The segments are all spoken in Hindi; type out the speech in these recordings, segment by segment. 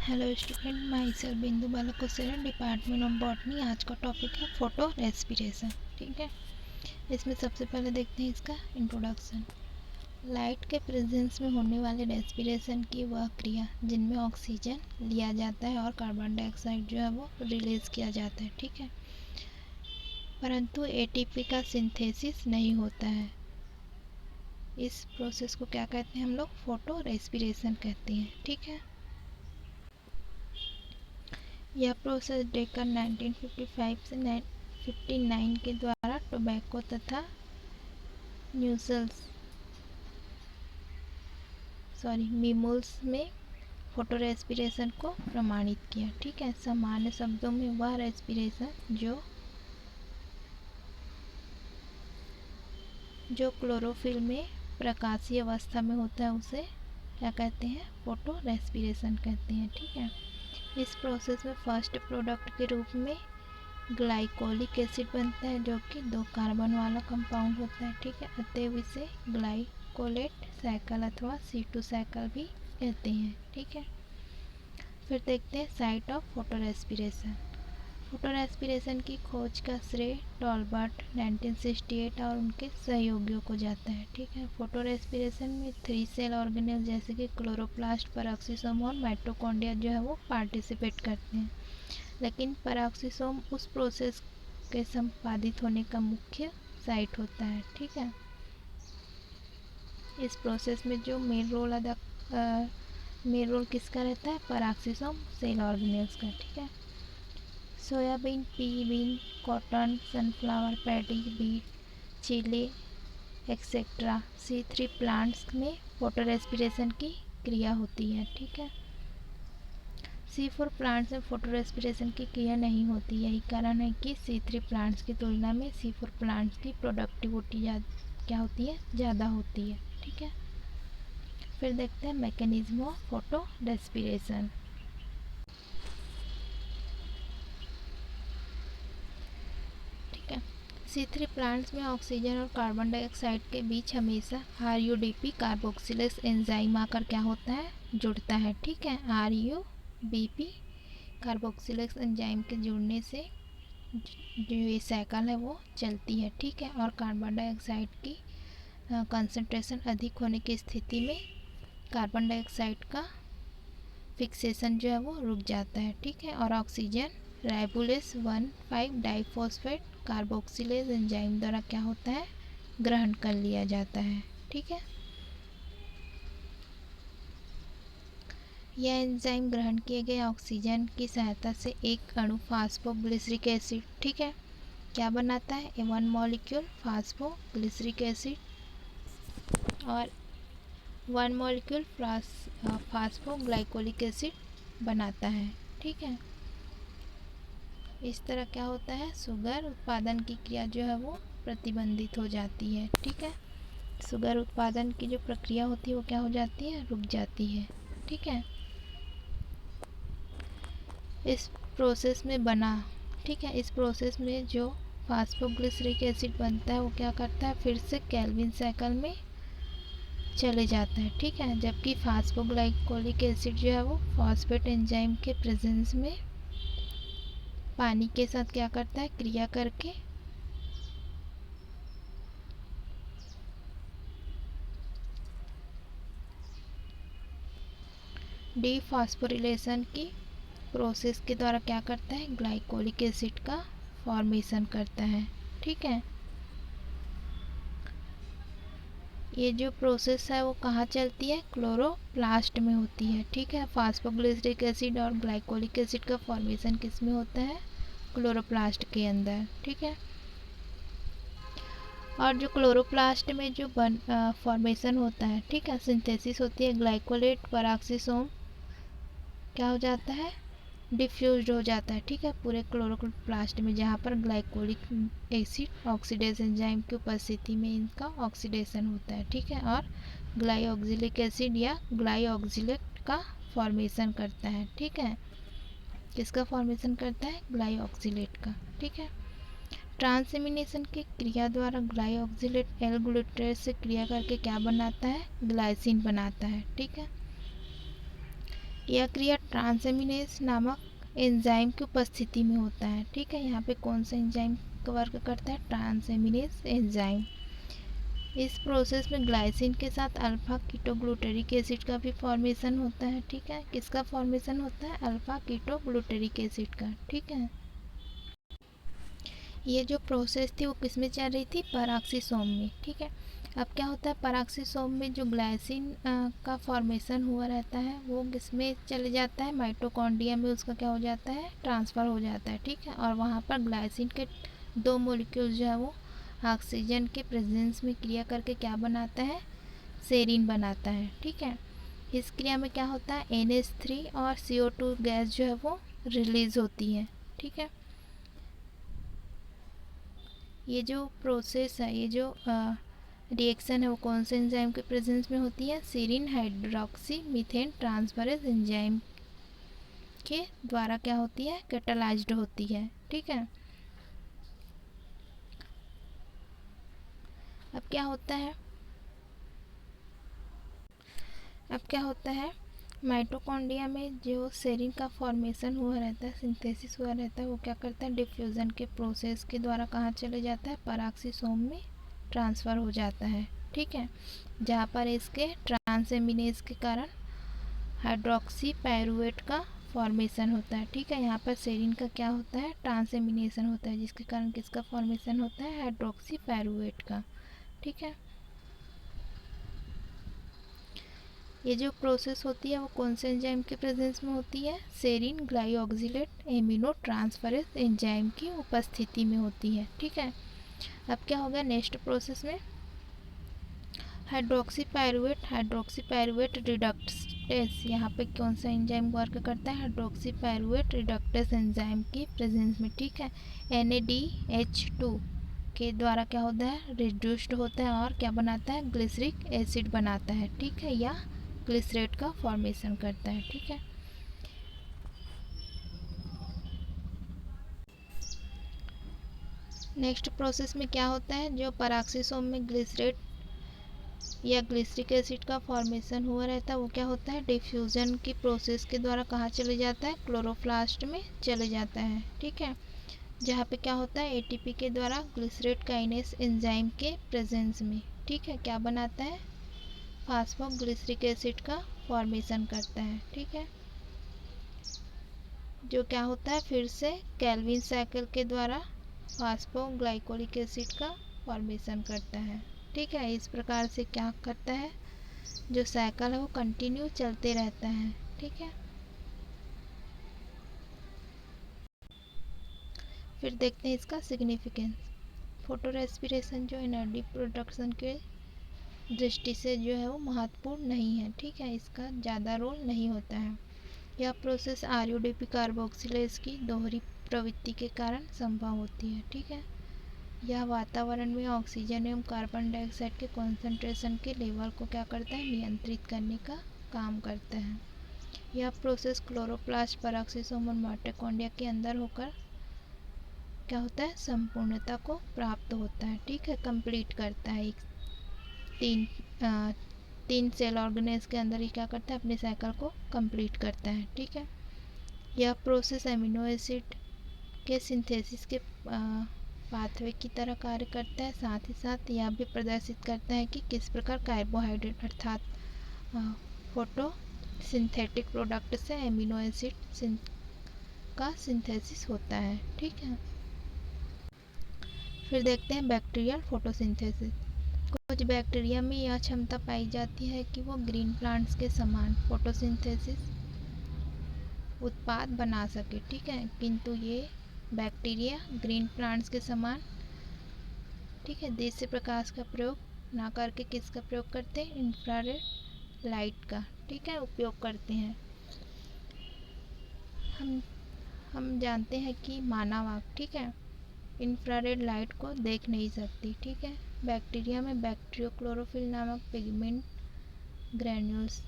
हेलो स्टूडेंट, माई सेल्फ बिंदु बाला कुशेलन, डिपार्टमेंट ऑफ बॉटनी। आज का टॉपिक है फोटो रेस्पिरेशन। ठीक है, इसमें सबसे पहले देखते हैं इसका इंट्रोडक्शन। लाइट के प्रेजेंस में होने वाले रेस्पिरेशन की वह क्रिया जिनमें ऑक्सीजन लिया जाता है और कार्बन डाइऑक्साइड जो है वो रिलीज किया जाता है। ठीक है, परंतु एटीपी का सिंथेसिस नहीं होता है। इस प्रोसेस को क्या कहते हैं हम लोग? फोटो रेस्पिरेशन कहते हैं। ठीक है, यह प्रोसेस डेकर 1955 से 1959 के द्वारा टोबैको तथा मीमुल्स में फोटो रेस्पिरेशन को प्रमाणित किया। ठीक है, सामान्य शब्दों में वह रेस्पिरेशन जो क्लोरोफिल में प्रकाशीय अवस्था में होता है उसे क्या कहते हैं? फोटो रेस्पिरेशन कहते हैं। ठीक है, इस प्रोसेस में फर्स्ट प्रोडक्ट के रूप में ग्लाइकोलिक एसिड बनता है जो कि 2 कार्बन वाला कंपाउंड होता है। ठीक है, अतएव इसे ग्लाइकोलेट साइकिल अथवा C2 साइकिल भी कहते हैं। ठीक है, फिर देखते हैं site of photo respiration. Photo respiration की खोज का श्रेय टॉलबर्ट 1968 और उनके सहयोगियों को जाता है। ठीक है, फोटो रेस्पिरेशन में 3 सेल ऑर्गेनेल जैसे कि क्लोरोप्लास्ट, पेरोक्सिसोम और माइटोकॉन्ड्रिया जो है वो पार्टिसिपेट करते हैं, लेकिन पेरोक्सिसोम उस प्रोसेस के संपादित होने का मुख्य साइट होता है। ठीक है, इस प्रोसेस में जो मेन रोल किसका रहता है? पेरोक्सिसोम सेल ऑर्गेनेल्स का। ठीक है, soybean, pea bean, cotton, sunflower, paddy, beet, chilli etcetera C3 plants में फोटो रेस्पिरेशन की क्रिया होती है। ठीक है, C4 प्लांट्स में फोटो रेस्पिरेशन की क्रिया नहीं होती। यही कारण है कि C3 प्लांट्स की तुलना में C4 प्लांट्स की प्रोडक्टिविटी क्या होती है? ज़्यादा होती है। ठीक है, फिर देखते हैं मैकेनिज्म ऑफ फोटो रेस्पिरेशन। ठीक है, C3 प्लांट्स में ऑक्सीजन और कार्बन डाइऑक्साइड के बीच हमेशा RUDP कार्बोक्सिलेज एंजाइम आकर क्या होता है? जुड़ता है। ठीक है, RUBP कार्बोक्सिलेज एंजाइम के जुड़ने से जो ये साइकिल है वो चलती है। ठीक है, और कार्बन डाइऑक्साइड की कंसंट्रेशन अधिक होने की स्थिति में कार्बन डाइऑक्साइड का फिक्सेशन जो है वो रुक जाता है। ठीक है, और ऑक्सीजन राइबोलेस 1,5 डाइफॉस्फेट कार्बोक्सिलेज एंजाइम द्वारा क्या होता है? ग्रहण कर लिया जाता है। ठीक है, यह एंजाइम ग्रहण किए गए ऑक्सीजन की सहायता से एक अणु फास्फोग्लिसरिक एसिड, ठीक है, क्या बनाता है? ए 1 मॉलिक्यूल फास्फोग्लिसरिक एसिड और 1 मॉलिक्यूल फास्फोग्लाइकोलिक एसिड बनाता है। ठीक है, इस तरह क्या होता है? शुगर उत्पादन की क्रिया जो है वो प्रतिबंधित हो जाती है। ठीक है, शुगर उत्पादन की जो प्रक्रिया होती है वो क्या हो जाती है? रुक जाती है। ठीक है, इस प्रोसेस में ठीक है, इस प्रोसेस में जो फास्फोग्लिसरिक एसिड बनता है वो क्या करता है? फिर से कैल्विन साइकिल में चले जाता है। ठीक है, जबकि फास्फोग्लाइकोलिक एसिड जो है वो फॉस्फेट एंजाइम के प्रेजेंस में पानी के साथ क्या करता है? क्रिया करके डीफॉस्फोरिलेशन की प्रोसेस के द्वारा क्या करता है? ग्लाइकोलिक एसिड का फॉर्मेशन करता है। ठीक है, ये जो प्रोसेस है वो कहाँ चलती है? क्लोरोप्लास्ट में होती है। ठीक है, फास्फोग्लिसरिक एसिड और ग्लाइकोलिक एसिड का फॉर्मेशन किस में होता है? क्लोरोप्लास्ट के अंदर। ठीक है, और जो क्लोरोप्लास्ट में जो फॉर्मेशन होता है, ठीक है, सिंथेसिस होती है, ग्लाइकोलेट पेरोक्सिसोम क्या हो जाता है? डिफ्यूज्ड हो जाता है। ठीक है, पूरे क्लोरोप्लास्ट में, जहाँ पर ग्लाइकोलिक एसिड ऑक्सीडेज एंजाइम की उपस्थिति में इनका ऑक्सीडेशन होता है। ठीक है, और ग्लाइऑक्सिलिक एसिड या ग्लाइऑक्सिलेट का फॉर्मेशन करता है। ठीक है, किसका फॉर्मेशन करता है? ग्लाइऑक्सिलेट का। ठीक है, ट्रांसएमिनेशन की क्रिया द्वारा ग्लाइऑक्सिलेट एल ग्लूटारेट से क्रिया करके क्या बनाता है? ग्लाइसिन बनाता है। ठीक है, यह क्रिया ट्रांसएमिनेज नामक एंजाइम की उपस्थिति में होता है। ठीक है, यहाँ पे कौन सा एंजाइम का वर्क करता है? Transaminase enzyme. इस प्रोसेस में ग्लाइसिन के साथ अल्फा कीटोग्लूटेरिक एसिड का भी फॉर्मेशन होता है। ठीक है, किसका फॉर्मेशन होता है? अल्फा कीटोग्लूटेरिक एसिड का। ठीक है, ये जो प्रोसेस थी वो किस में चल रही थी? पैराक्सीसोम में। ठीक है, अब क्या होता है पैराक्सीसोम में जो ग्लाइसिन का फॉर्मेशन हुआ रहता है वो किस में चले जाता है? माइटोकॉन्ड्रिया में उसका क्या हो जाता है? ट्रांसफ़र हो जाता है। ठीक है, और वहाँ पर ग्लाइसिन के 2 मॉलिक्यूल्स जो है वो ऑक्सीजन के प्रेजेंस में क्रिया करके क्या बनाता है? सेरीन बनाता है। ठीक है, इस क्रिया में क्या होता है? NH3 और CO2 गैस जो है वो रिलीज़ होती है। ठीक है, ये जो प्रोसेस है, ये जो रिएक्शन है वो कौन से एंजाइम के प्रेजेंस में होती है? Serine hydroxy methane transferase enzyme के द्वारा क्या होती है? कैटालाइज्ड होती है। ठीक है, अब क्या होता है? माइटोकॉन्ड्रिया में जो सेरीन का फॉर्मेशन हुआ रहता है, सिंथेसिस हुआ रहता है, वो क्या करता है? डिफ्यूज़न के प्रोसेस के द्वारा कहाँ चले जाता है? पैराक्सीसोम में ट्रांसफ़र हो जाता है। ठीक है, जहाँ पर इसके ट्रांसएमिनेज के कारण हाइड्रोक्सी पायरुवेट का फॉर्मेशन होता है। ठीक है, यहाँ पर सेरीन का क्या होता है? ट्रांसएमिनेशन होता है, जिसके कारण किसका फॉर्मेशन होता है? हाइड्रोक्सी पायरुवेट का। ठीक है, ये जो प्रोसेस होती है वो कौन से एंजाइम के प्रेजेंस में होती है? Serine glyoxylate amino transferase enzyme की उपस्थिति में होती है। ठीक है, अब क्या होगा नेक्स्ट प्रोसेस में? हाइड्रोक्सी पायरुवेट रिडक्टेस, यहाँ पे कौन सा एंजाइम वर्क करता है? हाइड्रोक्सी पायरुवेट रिडक्टेस एंजाइम की प्रेजेंस में। ठीक है, NADH2 के द्वारा क्या होता है? रिड्यूस्ड होता है और क्या बनाता है? ग्लिसरिक एसिड बनाता है। ठीक है, या ग्लिसरेट का फॉर्मेशन करता है। ठीक है, नेक्स्ट प्रोसेस में क्या होता है? जो पैराक्सीसोम में ग्लिसरेट या ग्लिसरिक एसिड का फॉर्मेशन हुआ रहता है वो क्या होता है? डिफ्यूज़न की प्रोसेस के द्वारा कहाँ चले जाता है? क्लोरोप्लास्ट में चले जाता है। ठीक है, जहाँ पे क्या होता है? ATP के द्वारा ग्लिसरेट काइनेस एंजाइम के प्रेजेंस में। ठीक है, क्या बनाता है? फास्फोग्लिसरिक एसिड का फॉर्मेशन करता है। ठीक है, जो क्या होता है? फिर से कैल्विन साइकिल के द्वारा फास्फोग्लाइकोलिक एसिड का फॉर्मेशन करता है। ठीक है, इस प्रकार से क्या करता है? जो साइकिल है वो कंटिन्यू चलते रहता है। ठीक है, फिर देखते हैं इसका सिग्निफिकेंस। फोटो रेस्पिरेशन जो एनर्जी प्रोडक्शन के दृष्टि से जो है वो महत्वपूर्ण नहीं है। ठीक है, इसका ज़्यादा रोल नहीं होता है। यह प्रोसेस RUDP कार्बोक्सिलेज की दोहरी प्रवृत्ति के कारण संभव होती है। ठीक है, यह वातावरण में ऑक्सीजन एवं कार्बन डाइऑक्साइड के कॉन्सेंट्रेशन के लेवल को क्या करता है? नियंत्रित करने का काम करता है। यह प्रोसेस क्लोरोप्लास्ट, पैराक्सीसोम और माइटोकॉन्ड्रिया के अंदर होकर क्या होता है? संपूर्णता को प्राप्त होता है। ठीक है, कंप्लीट करता है। तीन तीन सेल ऑर्गेनेज के अंदर ही क्या करता है? अपने साइकिल को कंप्लीट करता है। ठीक है, यह प्रोसेस एमिनो एसिड के सिंथेसिस के पाथवे की तरह कार्य करता है। साथ ही साथ यह भी प्रदर्शित करता है कि किस प्रकार कार्बोहाइड्रेट अर्थात फोटो सिंथेटिक प्रोडक्ट से एमिनो एसिड का सिंथेसिस होता है। ठीक है, फिर देखते हैं बैक्टीरियल फोटोसिंथेसिस। कुछ बैक्टीरिया में यह क्षमता पाई जाती है कि वो ग्रीन प्लांट्स के समान फोटोसिंथेसिस उत्पाद बना सके। ठीक है, किंतु ये बैक्टीरिया ग्रीन प्लांट्स के समान ठीक है देशी प्रकाश का प्रयोग ना करके किसका प्रयोग करते हैं? इंफ्रारेड लाइट का ठीक है उपयोग करते हैं। हम जानते हैं कि मानव आँख ठीक है इंफ्रारेड लाइट को देख नहीं सकती। ठीक है, बैक्टीरिया में बैक्टीरियोक्लोरोफिल नामक पिगमेंट ग्रैन्यूल्स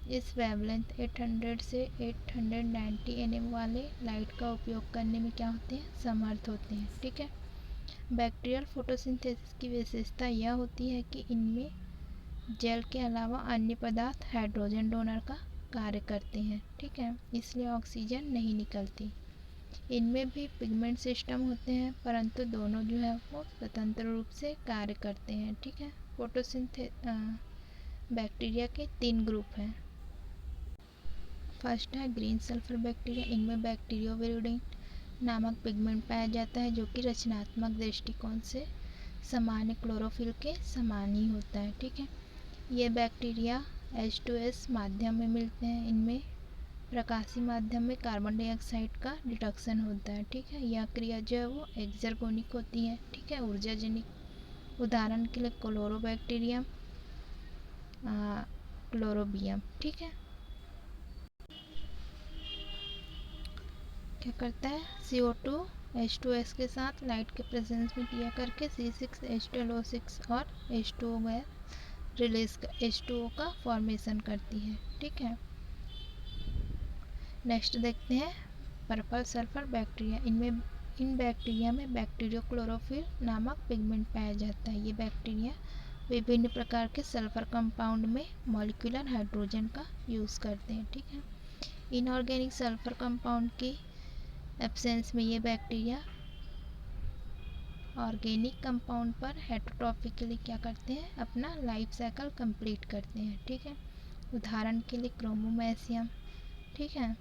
इस वेवलेंथ 800 से 890 nm वाले लाइट का उपयोग करने में क्या होते हैं? समर्थ होते हैं। ठीक है, बैक्टीरियल फोटोसिंथेसिस की विशेषता यह होती है कि इनमें जल के अलावा अन्य पदार्थ हाइड्रोजन डोनर का कार्य करते हैं, ठीक है, इसलिए ऑक्सीजन नहीं निकलती। इनमें भी पिगमेंट सिस्टम होते हैं, परंतु दोनों जो है वो स्वतंत्र रूप से कार्य करते हैं, ठीक है। बैक्टीरिया के 3 ग्रुप हैं। फर्स्ट है ग्रीन सल्फर बैक्टीरिया। इनमें बैक्टीरियोविरिडिन नामक पिगमेंट पाया जाता है, जो कि रचनात्मक दृष्टिकोण से सामान्य क्लोरोफिल के समान ही होता है, ठीक है। ये बैक्टीरिया H2S माध्यम में मिलते हैं। इनमें प्रकाशीय माध्यम में कार्बन डाइऑक्साइड का डिडक्शन होता है, ठीक है। यह क्रिया जो है वो एक्सर्गोनिक होती है, ठीक है, ऊर्जाजनिक। उदाहरण के लिए क्लोरोबैक्टीरियम, क्लोरोबियम, ठीक है। क्या करता है, CO2 H2S के साथ लाइट के प्रेजेंस में क्रिया करके C6H12O6 और H2O गैस रिलीज H2O का फॉर्मेशन करती है, ठीक है। नेक्स्ट देखते हैं पर्पल सल्फर बैक्टीरिया। इन बैक्टीरिया में बैक्टीरियोक्लोरोफिल नामक पिगमेंट पाया जाता है। ये बैक्टीरिया विभिन्न प्रकार के सल्फर कंपाउंड में मॉलिक्यूलर हाइड्रोजन का यूज़ करते हैं, ठीक है। इनऑर्गेनिक सल्फर कंपाउंड की एब्सेंस में ये बैक्टीरिया ऑर्गेनिक कंपाउंड पर हेटरोट्रॉपिकली क्या करते हैं, अपना लाइफ साइकिल कंप्लीट करते हैं, ठीक है। उदाहरण के लिए क्रोमोमैसियम, ठीक है,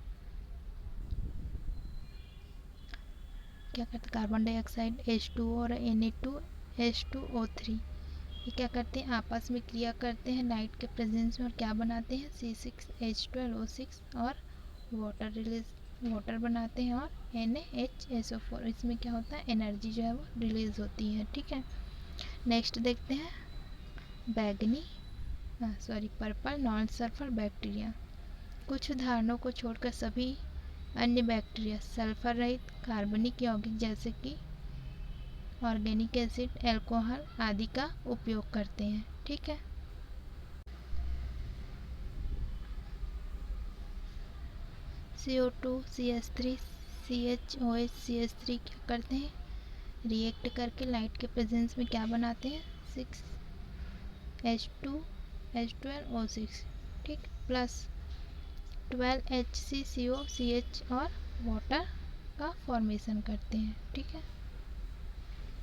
क्या करते हैं, कार्बन डाइऑक्साइड H2O और Na2H2O3 ये क्या करते हैं, आपस में क्रिया करते हैं लाइट के प्रेजेंस में और क्या बनाते हैं, C6H12O6 और वाटर बनाते हैं और NaHSO4। इसमें क्या होता है, एनर्जी जो है वो रिलीज होती है, ठीक है। नेक्स्ट देखते हैं पर्पल नॉन सल्फर बैक्टीरिया। कुछ उदाहरणों को छोड़कर सभी अन्य बैक्टीरिया सल्फर रहित कार्बनिक यौगिक जैसे कि ऑर्गेनिक एसिड, अल्कोहल आदि का उपयोग करते हैं, ठीक है। CO2 CH3 CHOH CH3 क्या करते हैं, रिएक्ट करके लाइट के प्रेजेंस में क्या बनाते हैं, 6H2H12O6, ठीक, प्लस 12HCCOCH और वाटर का फॉर्मेशन करते हैं, ठीक है।